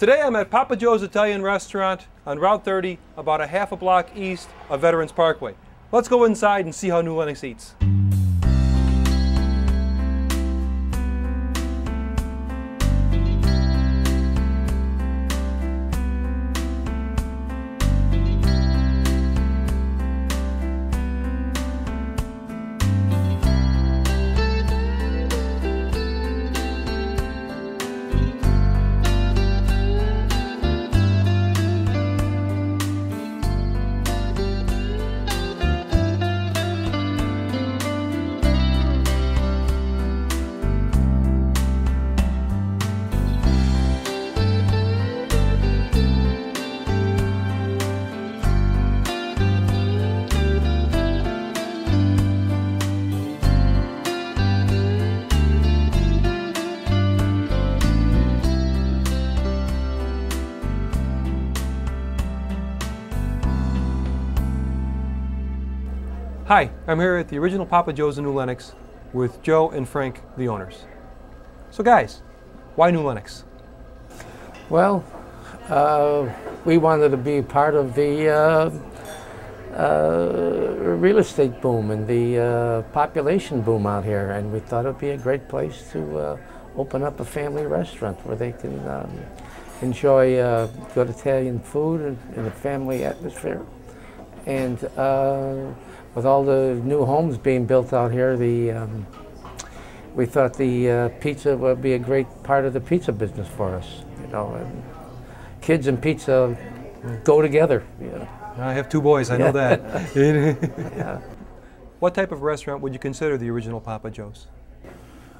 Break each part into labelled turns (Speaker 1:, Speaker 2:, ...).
Speaker 1: Today I'm at Papa Joe's Italian Restaurant on Route 30, about a half a block east of Veterans Parkway. Let's go inside and see how New Lenox eats. Hi, I'm here at the original Papa Joe's in New Lenox with Joe and Frank, the owners. So guys, why New Lenox?
Speaker 2: Well, we wanted to be part of the real estate boom and the population boom out here, and we thought it would be a great place to open up a family restaurant where they can enjoy good Italian food in a family atmosphere. And with all the new homes being built out here, we thought the pizza would be a great part of the pizza business for us. You know, and kids and pizza go together. Yeah.
Speaker 1: I have two boys, I know that.
Speaker 2: Yeah.
Speaker 1: What type of restaurant would you consider the original Papa Joe's?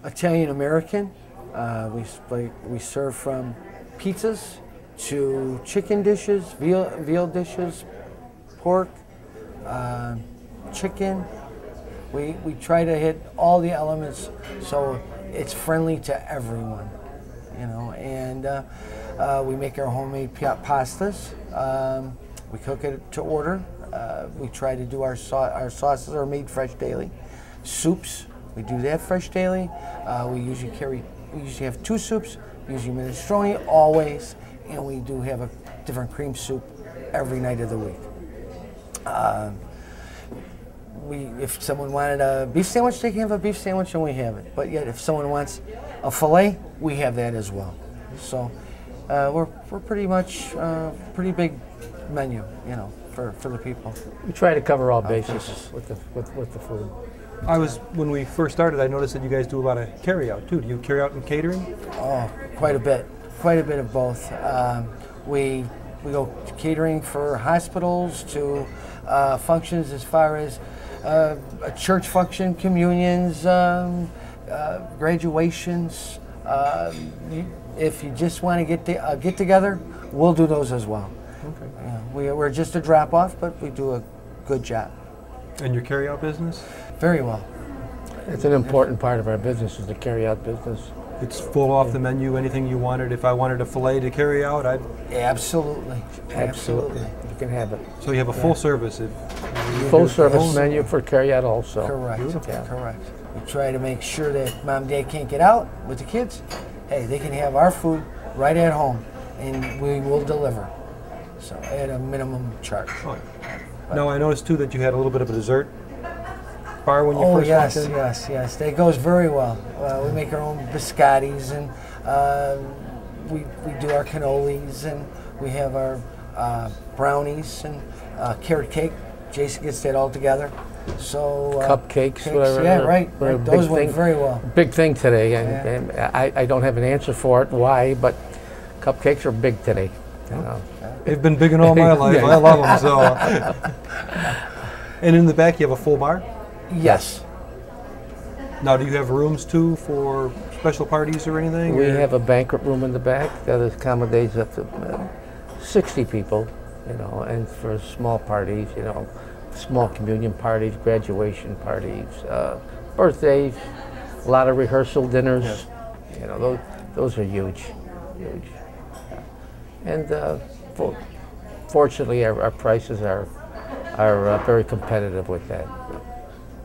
Speaker 3: Italian American. We serve from pizzas to chicken dishes, veal dishes, pork, chicken. We try to hit all the elements so it's friendly to everyone, you know. And we make our homemade pastas. We cook it to order. We try to do our sauces are made fresh daily. Soups, we do that fresh daily. We usually have two soups, usually minestrone always, and we do have a different cream soup every night of the week. If someone wanted a beef sandwich, they can have a beef sandwich, and we have it. But yet, if someone wants a fillet, we have that as well. So we're pretty much pretty big menu, you know, for the people.
Speaker 2: We try to cover all bases with the food.
Speaker 1: When we first started, I noticed that you guys do a lot of carry out too. Do you carry out and catering?
Speaker 3: Oh, quite a bit of both. We go catering for hospitals to functions as far as a church function, communions, graduations. If you just want to get together, we'll do those as well. Okay. Yeah, we're just a drop off, but we do a good job.
Speaker 1: And your carry out business?
Speaker 3: Very well.
Speaker 2: It's an important part of our business, is the carry out business.
Speaker 1: It's full off the menu, anything you wanted. If I wanted a fillet to carry out, I'd...
Speaker 3: Absolutely.
Speaker 2: You can have it.
Speaker 1: So you have a full service?
Speaker 2: Full service menu for carry out also.
Speaker 3: Correct. Yeah. Correct. We try to make sure that mom and dad can't get out with the kids. Hey, they can have our food right at home, and we will deliver. So at a minimum charge.
Speaker 1: Oh. Now I noticed too that you had a little bit of a dessert bar when you first walked in.
Speaker 3: Yes. That goes very well. We make our own biscottis, and we do our cannolis, and we have our brownies and carrot cake. Jason gets that all together. So
Speaker 2: cupcakes, whatever.
Speaker 3: Yeah, right. Those went very well.
Speaker 2: Big thing today, and I don't have an answer for it, why, but cupcakes are big today. You know.
Speaker 1: They've been big in all my life. I love them. So. And in the back, you have a full bar?
Speaker 3: Yes.
Speaker 1: Now, do you have rooms too for special parties or anything?
Speaker 2: We have a banquet room in the back that accommodates up to 60 people, you know, and for small parties, you know, small communion parties, graduation parties, birthdays, a lot of rehearsal dinners. Yes. You know, those are huge. And fortunately, our prices are very competitive with that.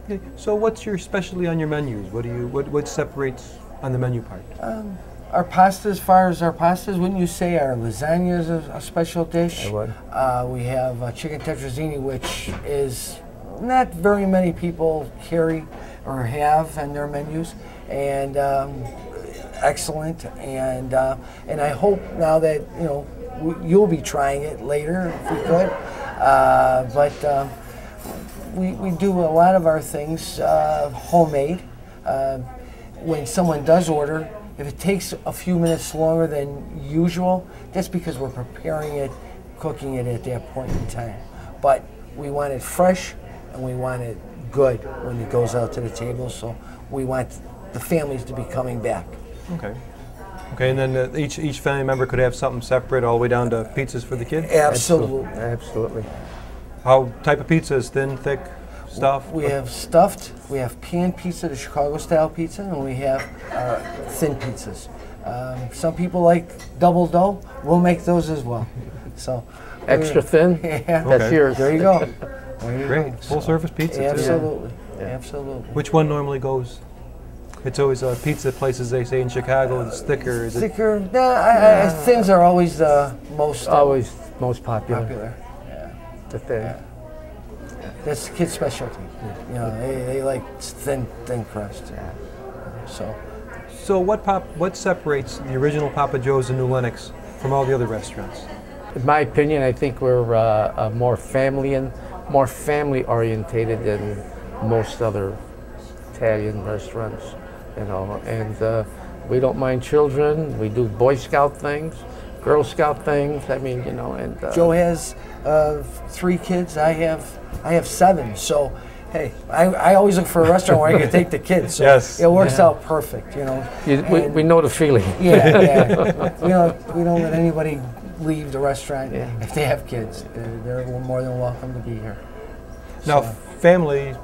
Speaker 1: Okay. So what's your specialty on your menus? What separates on the menu part?
Speaker 3: Our pasta, as far as our pastas, wouldn't you say our lasagna is a special dish?
Speaker 2: I would.
Speaker 3: We have chicken Tetrazzini, which is not very many people carry or have on their menus, and excellent. And I hope now that you'll be trying it later if we could. But we do a lot of our things homemade. When someone does order, if it takes a few minutes longer than usual, that's because we're preparing it, cooking it at that point in time. But we want it fresh and we want it good when it goes out to the table, so we want the families to be coming back.
Speaker 1: Okay. Okay, and then each family member could have something separate all the way down to pizzas for the kids?
Speaker 3: Absolutely.
Speaker 2: Absolutely.
Speaker 1: How type of pizza is thin, thick, stuffed?
Speaker 3: We have stuffed, we have pan pizza, the Chicago style pizza, and we have thin pizzas. Some people like double dough. We'll make those as well. So
Speaker 2: Extra thin?
Speaker 3: Yeah.
Speaker 2: That's
Speaker 1: Okay.
Speaker 2: yours.
Speaker 3: There you go. There you
Speaker 1: Great.
Speaker 3: go.
Speaker 1: Full service pizza too.
Speaker 3: Absolutely.
Speaker 2: Yeah.
Speaker 3: Absolutely.
Speaker 1: Which one normally goes? It's always pizza places they say in Chicago. It's thicker. Is it?
Speaker 3: Thicker. Nah, thins are always the most
Speaker 2: Always most popular.
Speaker 3: popular. Yeah.
Speaker 2: The thin.
Speaker 3: Yeah. That's the kids' specialty. You know, they like thin crust. Yeah.
Speaker 1: So what separates the original Papa Joe's in New Lenox from all the other restaurants?
Speaker 2: In my opinion, I think we're more family orientated than most other Italian restaurants, and we don't mind children. We do Boy Scout things, Girl Scout things. I mean, and
Speaker 3: Joe has 3 kids. I have 7. So, hey, I always look for a restaurant where I can take the kids. So
Speaker 1: Yes.
Speaker 3: it works out perfect.
Speaker 2: we know the feeling.
Speaker 3: Yeah. We don't let anybody leave the restaurant
Speaker 2: Yeah.
Speaker 3: if they have kids. They're more than welcome to be here.
Speaker 1: Now,
Speaker 3: So,
Speaker 1: family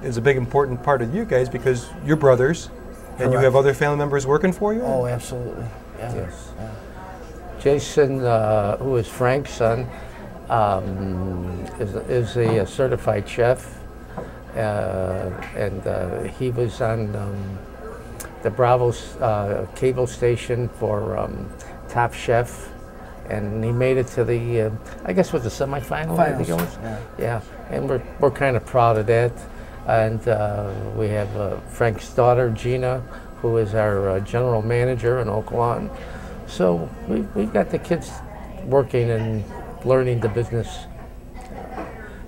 Speaker 1: is a big important part of you guys because you're brothers, and you
Speaker 3: Correct.
Speaker 1: have other family members working for you.
Speaker 3: oh, absolutely. Yeah.
Speaker 2: Yes.
Speaker 3: Yeah.
Speaker 2: Jason, who is Frank's son, is a certified chef, and he was on the Bravo cable station for Top Chef, and he made it to the, I guess, was the semifinal. I think it was.
Speaker 3: Yeah.
Speaker 2: Yeah, and we're kind of proud of that. And we have Frank's daughter, Gina, who is our general manager in Oak Lawn. So we've got the kids working and learning the business.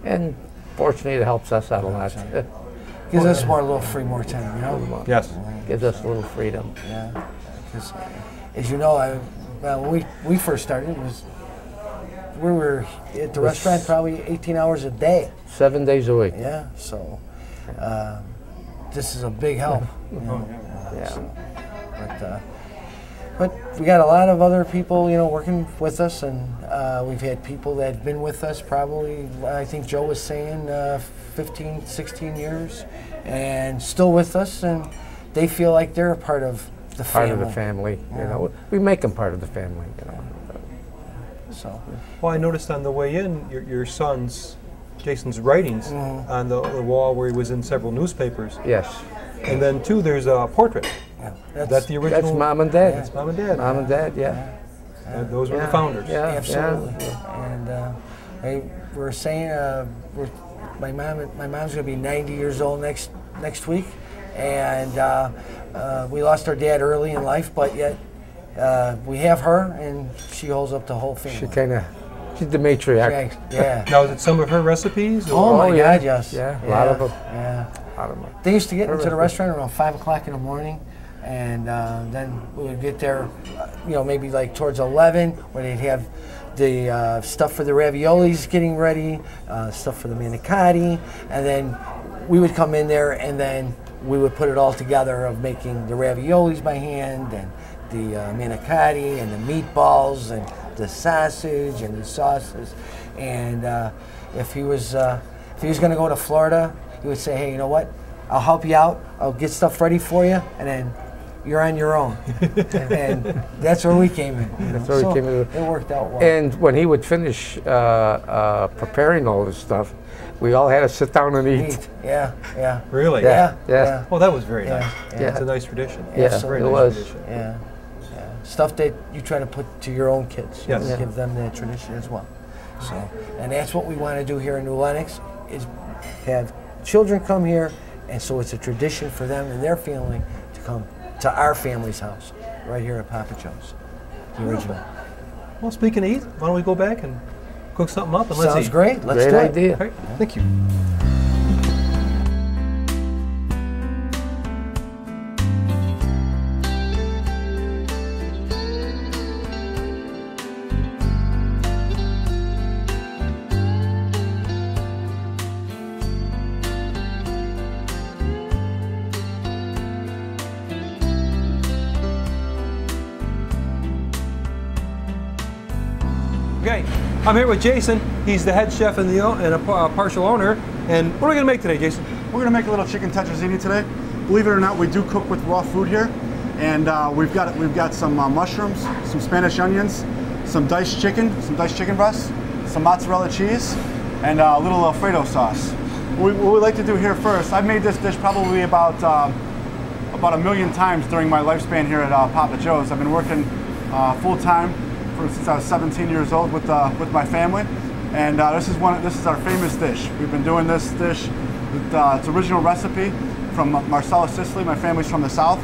Speaker 2: And fortunately, it helps us out a lot.
Speaker 3: Gives us a little free, more time,
Speaker 1: Yes.
Speaker 2: Gives us a little freedom.
Speaker 3: Yeah. Because, as you know, when we first started, we were at the restaurant probably 18 hours a day.
Speaker 2: 7 days a week.
Speaker 3: Yeah. So this is a big help.
Speaker 2: Yeah.
Speaker 3: So, but we got a lot of other people, working with us, and we've had people that have been with us probably, I think Joe was saying, 15, 16 years, and still with us, and they feel like they're a part of the family.
Speaker 2: Part of the family. We make them part of the family.
Speaker 3: So.
Speaker 1: Well, I noticed on the way in your son's, Jason's writings on the wall where he was in several newspapers.
Speaker 2: Yes.
Speaker 1: And then too, there's a portrait.
Speaker 3: Yeah,
Speaker 1: That's the original.
Speaker 2: That's Mom and Dad.
Speaker 1: That's Mom and Dad.
Speaker 2: Mom and Dad, yeah.
Speaker 1: Those were
Speaker 2: Yeah.
Speaker 1: the founders.
Speaker 2: Yeah,
Speaker 3: absolutely.
Speaker 2: yeah.
Speaker 3: And we're saying my mom's going to be 90 years old next week, and we lost our dad early in life, but yet we have her, and she holds up the whole family.
Speaker 2: She's the matriarch.
Speaker 3: Yeah.
Speaker 1: Now, is it some of her recipes?
Speaker 3: Oh my
Speaker 2: yeah.
Speaker 3: God, yes.
Speaker 2: Yeah, a lot of them.
Speaker 3: Yeah.
Speaker 2: A lot of them.
Speaker 3: They used to get into the
Speaker 2: Terrific.
Speaker 3: restaurant around 5 o'clock in the morning, and then we would get there, maybe like towards 11, where they'd have the stuff for the raviolis getting ready, stuff for the manicotti, and then we would come in there, and then we would put it all together of making the raviolis by hand, and the manicotti, and the meatballs, and the sausage, and the sauces. And if he was going to go to Florida, he would say, "Hey, you know what? I'll help you out. I'll get stuff ready for you, and then you're on your own." And that's where we came in.
Speaker 2: That's where we came in.
Speaker 3: It worked out well.
Speaker 2: And when he would finish preparing all this stuff, we all had to sit down and eat.
Speaker 3: Yeah.
Speaker 1: Really?
Speaker 3: Yeah.
Speaker 2: Yeah.
Speaker 1: Well, that was very
Speaker 3: Yeah.
Speaker 1: nice.
Speaker 3: Yeah.
Speaker 1: It's a nice tradition.
Speaker 2: Yeah,
Speaker 1: It's a very
Speaker 2: it
Speaker 1: nice
Speaker 2: was.
Speaker 1: tradition.
Speaker 3: Yeah. stuff that you try to put to your own kids.
Speaker 1: Yes.
Speaker 3: You give them that tradition as well. So, and that's what we want to do here in New Lenox, is have children come here, and so it's a tradition for them and their family to come to our family's house, right here at Papa Joe's, the original.
Speaker 1: Well, speaking of eat, why don't we go back and cook something up and let's
Speaker 3: Sounds
Speaker 1: eat.
Speaker 3: great. Let's
Speaker 2: Great
Speaker 3: do it.
Speaker 2: idea.
Speaker 1: All right, thank you. Okay, I'm here with Jason. He's the head chef and a partial owner. And what are we going to make today, Jason?
Speaker 4: We're going to make a little chicken tetrazzini today. Believe it or not, we do cook with raw food here, and we've got some mushrooms, some Spanish onions, some diced chicken breasts, some mozzarella cheese, and a little Alfredo sauce. What we like to do here first, I've made this dish probably about 1 million times during my lifespan here at Papa Joe's. I've been working full time since I was 17 years old with my family, and this is our famous dish. We've been doing this dish with its original recipe from Marsala, Sicily. My family's from the south,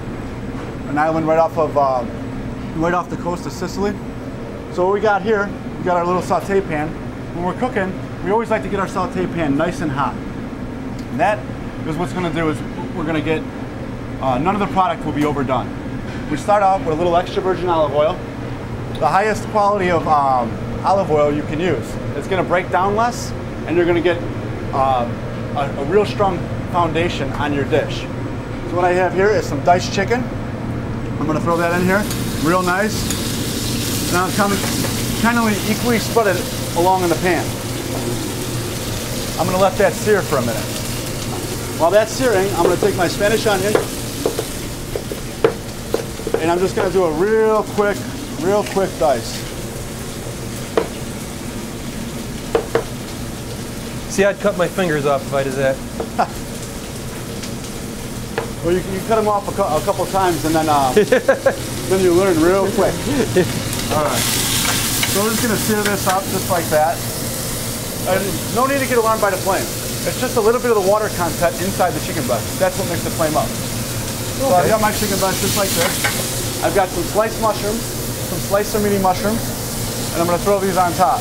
Speaker 4: an island right off the coast of Sicily. So what we got here, we got our little saute pan. When we're cooking, we always like to get our saute pan nice and hot. And that is what's going to do is we're going to get none of the product will be overdone. We start off with a little extra virgin olive oil. The highest quality of olive oil you can use. It's going to break down less, and you're going to get a real strong foundation on your dish. So what I have here is some diced chicken. I'm going to throw that in here, real nice. Now I'm kind of equally spread it along in the pan. I'm going to let that sear for a minute. While that's searing, I'm going to take my Spanish onion, and I'm just going to do a real quick dice.
Speaker 1: See, I'd cut my fingers off if I did that.
Speaker 4: Well, you cut them off a couple times, and then then you learn real quick. All right. So we're just going to sear this up just like that. And no need to get alarmed by the flame. It's just a little bit of the water content inside the chicken breast. That's what makes the flame up. So I've got my chicken breast just like this. I've got some sliced mushrooms, some sliced mini mushrooms, and I'm going to throw these on top,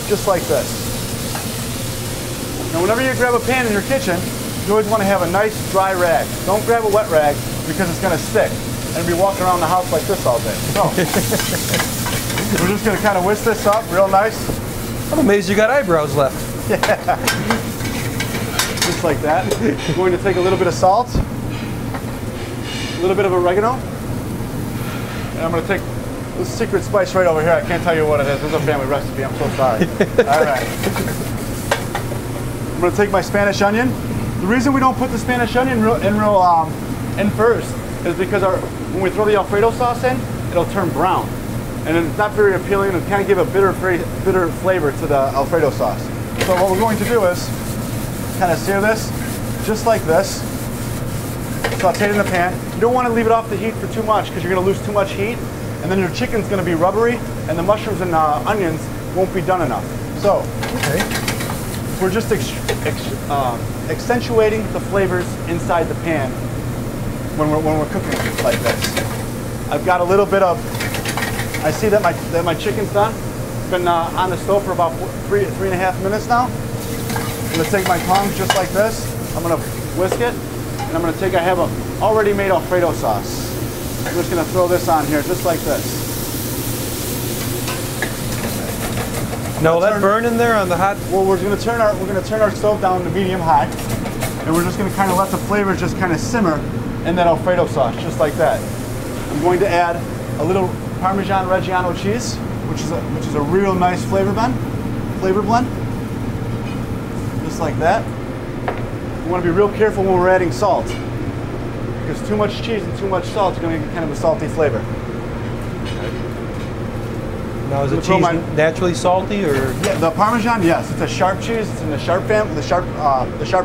Speaker 4: just like this. Now whenever you grab a pan in your kitchen, you always want to have a nice dry rag. Don't grab a wet rag because it's going to stick and be walking around the house like this all day. So we're just going to kind of whisk this up real nice.
Speaker 1: I'm amazed you got eyebrows left.
Speaker 4: Just like that. I'm going to take a little bit of salt, a little bit of oregano, and I'm going to take this secret spice right over here. I can't tell you what it is. This is a family recipe. I'm so sorry. All right. I'm going to take my Spanish onion. The reason we don't put the Spanish onion in first is because when we throw the Alfredo sauce in, it'll turn brown. And it's not very appealing. It'll kind of give a bitter flavor to the Alfredo sauce. So what we're going to do is kind of sear this just like this. Saute it in the pan. You don't want to leave it off the heat for too much because you're going to lose too much heat, and then your chicken's going to be rubbery, and the mushrooms and onions won't be done enough. So we're just accentuating the flavors inside the pan when we're cooking it like this. I've got a little bit of. I see that my chicken's done. It's been on the stove for about 3.5 minutes now. I'm going to take my tongs just like this. I'm going to whisk it, and I'm going to take. I have a already made Alfredo sauce. I'm just going to throw this on here just like this.
Speaker 1: Now will that burn in there on the hot?
Speaker 4: Well, we're going to turn our stove down to medium high, and we're just going to kind of let the flavors just kind of simmer in that Alfredo sauce, just like that. I'm going to add a little Parmesan Reggiano cheese, which is a real nice flavor blend, just like that. You want to be real careful when we're adding salt, because too much cheese and too much salt is going to get kind of a salty flavor.
Speaker 1: Now is the cheese naturally salty, or?
Speaker 4: Yeah, the Parmesan, yes, it's a sharp cheese. It's in the sharp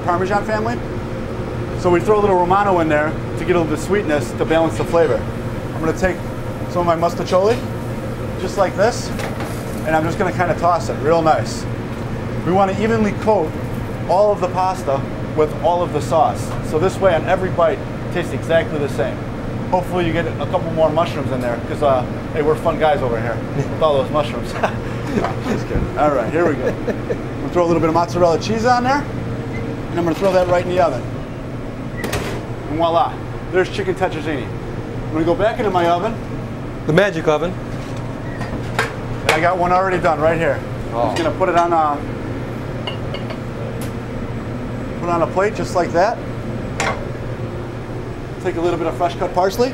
Speaker 4: Parmesan family. So we throw a little Romano in there to get a little bit of sweetness to balance the flavor. I'm going to take some of my mustacholi, just like this. And I'm just gonna kind of toss it real nice. We want to evenly coat all of the pasta with all of the sauce. So this way on every bite, it tastes exactly the same. Hopefully you get a couple more mushrooms in there because, hey, we're fun guys over here with all those mushrooms. Just kidding. All right, here we go. I'm gonna throw a little bit of mozzarella cheese on there, and I'm gonna throw that right in the oven. And voila, there's chicken tetrazzini. I'm gonna go back into my oven.
Speaker 1: The magic oven.
Speaker 4: And I got one already done right here. I'm just gonna put it on a plate just like that. Take a little bit of fresh cut parsley,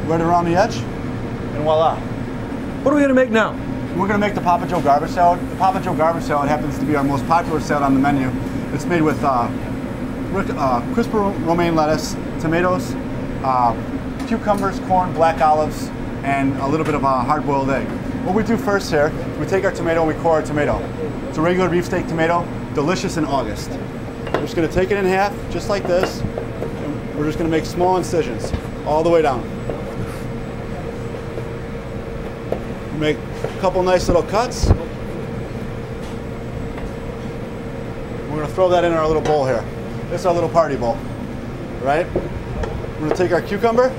Speaker 4: right around the edge, and voila.
Speaker 1: What are we going to make now?
Speaker 4: We're going to make the Papa Joe garbage salad. The Papa Joe garbage salad happens to be our most popular salad on the menu. It's made with crisp romaine lettuce, tomatoes, cucumbers, corn, black olives, and a little bit of a hard-boiled egg. What we do first here, we take our tomato and we core our tomato. It's a regular beefsteak tomato, delicious in August. We're just going to take it in half, just like this. We're just going to make small incisions all the way down. Make a couple nice little cuts. We're going to throw that in our little bowl here. This is our little party bowl, right? We're going to take our cucumber,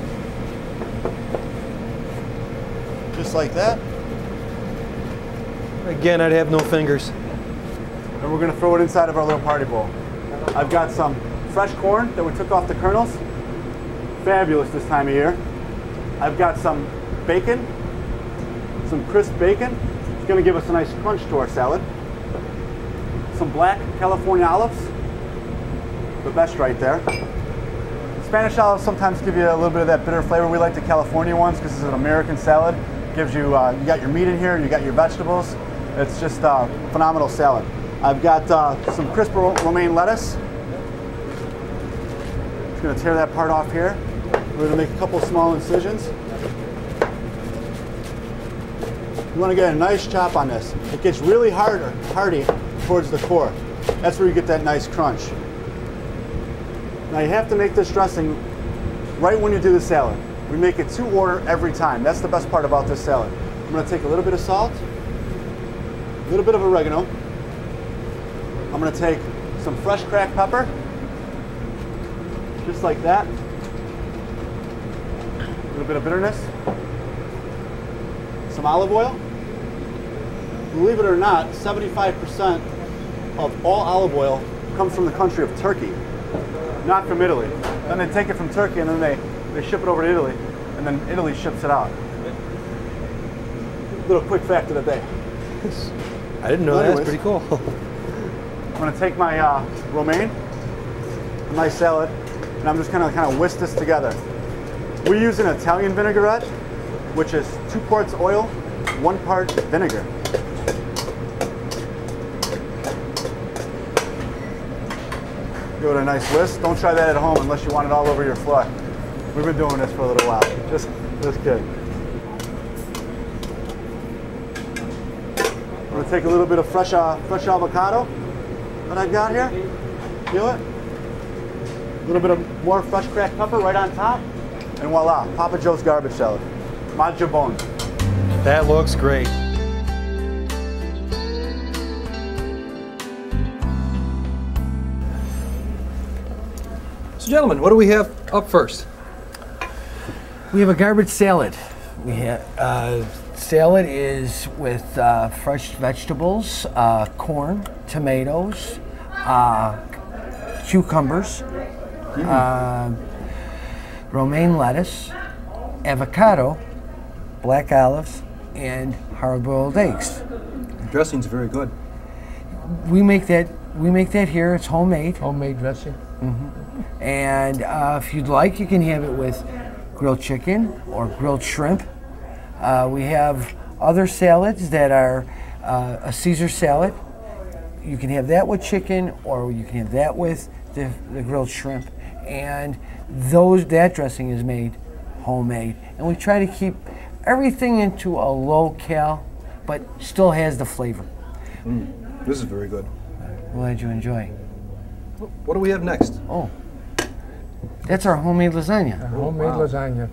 Speaker 4: just like that.
Speaker 1: Again, I'd have no fingers.
Speaker 4: And we're going to throw it inside of our little party bowl. I've got some fresh corn that we took off the kernels. Fabulous this time of year. I've got some bacon, some crisp bacon. It's going to give us a nice crunch to our salad. Some black California olives, the best right there. Spanish olives sometimes give you a little bit of that bitter flavor. We like the California ones because it's an American salad. It gives you, you got your meat in here, you got your vegetables. It's just a phenomenal salad. I've got some crisp romaine lettuce. Just going to tear that part off here. We're going to make a couple small incisions. You want to get a nice chop on this. It gets really hardy towards the core. That's where you get that nice crunch. Now you have to make this dressing right when you do the salad. We make it to order every time. That's the best part about this salad. I'm going to take a little bit of salt, a little bit of oregano. I'm going to take some fresh cracked pepper, just like that. A little bit of bitterness. Some olive oil. Believe it or not, 75% of all olive oil comes from the country of Turkey, not from Italy. Then they take it from Turkey and then they ship it over to Italy, and then Italy ships it out. Little quick fact of the day.
Speaker 1: I didn't know that. That's pretty cool.
Speaker 4: I'm going to take my romaine, my salad, and I'm just going to kind of whisk this together. We use an Italian vinaigrette, which is 2 parts oil, 1 part vinegar. Give it a nice whisk. Don't try that at home unless you want it all over your floor. We've been doing this for a little while. Just kidding. I'm going to take a little bit of fresh avocado that I've got here. Feel it? A little bit of more fresh cracked pepper right on top. And voila, Papa Joe's garbage salad. Mangia bone.
Speaker 1: That looks great. So gentlemen, what do we have up first?
Speaker 3: We have a garbage salad. We have salad is with fresh vegetables, corn, tomatoes, cucumbers, romaine lettuce, avocado, black olives, and hard-boiled eggs.
Speaker 1: The dressing's very good.
Speaker 3: We make that here. It's homemade.
Speaker 2: Homemade dressing.
Speaker 3: Mm-hmm. And if you'd like, you can have it with grilled chicken or grilled shrimp. We have other salads that are a Caesar salad. You can have that with chicken, or you can have that with the grilled shrimp. And that dressing is made homemade. And we try to keep everything into a low cal, but still has the flavor.
Speaker 1: This is very good.
Speaker 3: Glad you enjoy.
Speaker 1: What do we have next?
Speaker 3: Oh, that's our homemade lasagna.
Speaker 2: Homemade lasagna.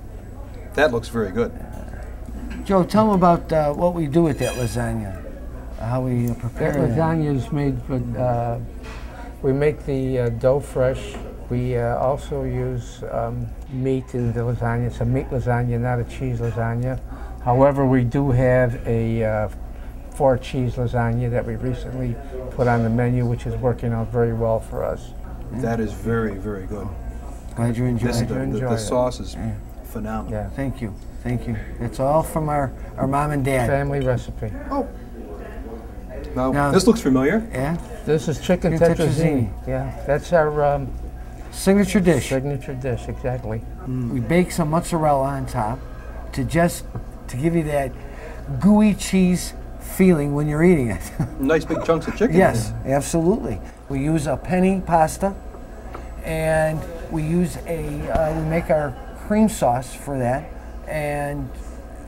Speaker 1: That looks very good.
Speaker 3: Joe, tell them about what we do with that lasagna, how we prepare
Speaker 2: That
Speaker 3: it.
Speaker 2: lasagna is made with, we make the dough fresh. We also use meat in the lasagna. It's a meat lasagna, not a cheese lasagna. However, we do have a 4-cheese lasagna that we recently put on the menu, which is working out very well for us.
Speaker 1: That is very, very good.
Speaker 3: Glad you enjoyed
Speaker 1: This,
Speaker 3: it.
Speaker 1: the sauce is phenomenal.
Speaker 2: Yeah,
Speaker 3: Thank you. Thank you. It's all from our mom and dad.
Speaker 2: family recipe.
Speaker 1: Oh. Now,
Speaker 3: Now-
Speaker 1: this looks familiar.
Speaker 3: Yeah?
Speaker 2: This is chicken
Speaker 3: Chicken
Speaker 2: tetrazzini.
Speaker 3: tetrazzini.
Speaker 2: Yeah, that's our
Speaker 3: Signature dish.
Speaker 2: signature dish, exactly.
Speaker 3: We bake some mozzarella on top to give you that gooey cheese feeling when you're eating it.
Speaker 1: Nice big chunks of chicken.
Speaker 3: Yes, absolutely. We use a penny pasta, and we use we make our cream sauce for that. And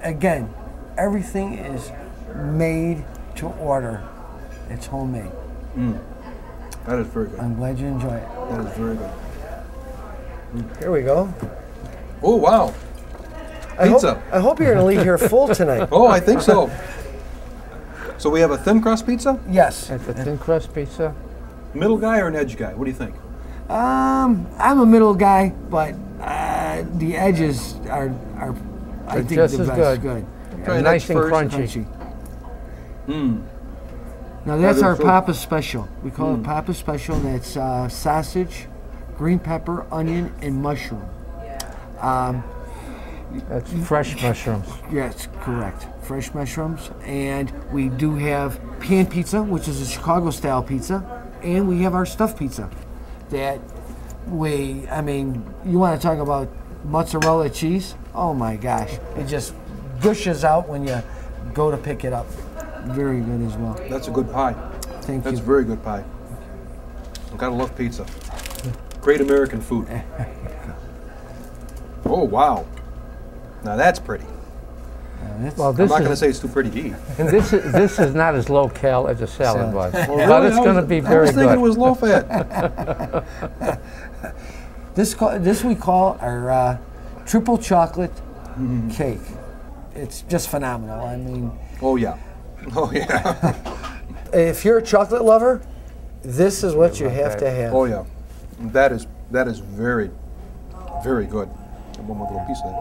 Speaker 3: again, everything is made to order. It's homemade.
Speaker 1: That is very good.
Speaker 3: I'm glad you enjoy it.
Speaker 1: That is very good.
Speaker 3: Here we go.
Speaker 1: Oh, wow. Pizza.
Speaker 3: I hope you're going to leave here full tonight.
Speaker 1: Oh, I think so. So we have a thin crust pizza?
Speaker 3: Yes.
Speaker 2: It's a thin crust pizza.
Speaker 1: Middle guy or an edge guy? What do you think?
Speaker 3: I'm a middle guy, but the edges are I think
Speaker 2: just
Speaker 3: the
Speaker 2: as
Speaker 3: best.
Speaker 2: good.
Speaker 1: Try
Speaker 2: And
Speaker 1: that
Speaker 2: nice and
Speaker 1: first.
Speaker 2: crunchy.
Speaker 3: Now that's
Speaker 1: is
Speaker 3: our
Speaker 1: so-
Speaker 3: Papa Special. We call it Papa Special. That's sausage, green pepper, onion, and mushroom.
Speaker 2: That's fresh mushrooms.
Speaker 3: Yes, correct. Fresh mushrooms. And we do have pan pizza, which is a Chicago style pizza. And we have our stuffed pizza. That you want to talk about mozzarella cheese? Oh my gosh. It just gushes out when you go to pick it up. Very good as well.
Speaker 1: That's a good pie.
Speaker 3: Thank
Speaker 1: That's
Speaker 3: you.
Speaker 1: very good pie. I gotta love pizza. Great American food. Oh, wow. Now that's pretty.
Speaker 2: Well,
Speaker 1: I'm
Speaker 2: this
Speaker 1: not gonna
Speaker 2: is
Speaker 1: say it's too pretty to eat.
Speaker 2: and this is not as low cal as a salad was, but
Speaker 1: Really?
Speaker 2: it's going to be
Speaker 1: I
Speaker 2: very
Speaker 1: was thinking
Speaker 2: good.
Speaker 1: it was low fat.
Speaker 3: This we call our triple chocolate cake. It's just phenomenal. I mean,
Speaker 1: Oh, yeah. Oh, yeah.
Speaker 3: if you're a chocolate lover, this is what you
Speaker 2: love
Speaker 3: have
Speaker 2: that.
Speaker 3: to have.
Speaker 1: Oh, yeah. That is very, very good. One more little piece of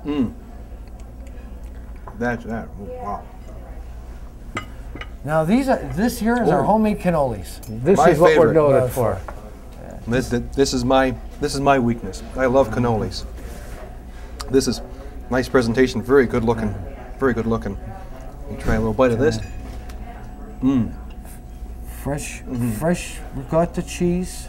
Speaker 1: that. That's that. Oh, wow.
Speaker 3: Now this here is our
Speaker 1: Oh.
Speaker 3: homemade cannolis.
Speaker 2: This
Speaker 1: My
Speaker 2: is what we're
Speaker 1: favorite.
Speaker 2: noted for.
Speaker 1: This is my weakness. I love cannolis. This is nice presentation, very good looking, very good looking. You try a little bite of this.
Speaker 3: Fresh ricotta cheese,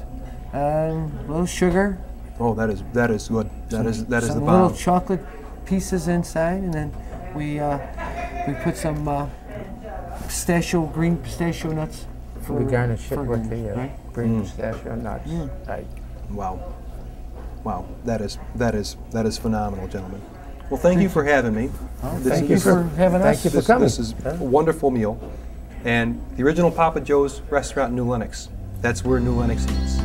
Speaker 3: a little sugar,
Speaker 1: Oh, that is good. That is the
Speaker 3: some little
Speaker 1: bomb.
Speaker 3: chocolate pieces inside, and then we put some green pistachio nuts.
Speaker 2: We garnish it
Speaker 3: for
Speaker 2: with
Speaker 3: garnish,
Speaker 2: the
Speaker 3: right?
Speaker 2: green pistachio nuts. Right.
Speaker 1: Wow, wow. That is phenomenal, gentlemen. Well, thank you for having me.
Speaker 3: Thank you for having us.
Speaker 2: Thank you for coming.
Speaker 1: This is a wonderful meal, and the original Papa Joe's restaurant in New Lenox. That's where New Lenox eats.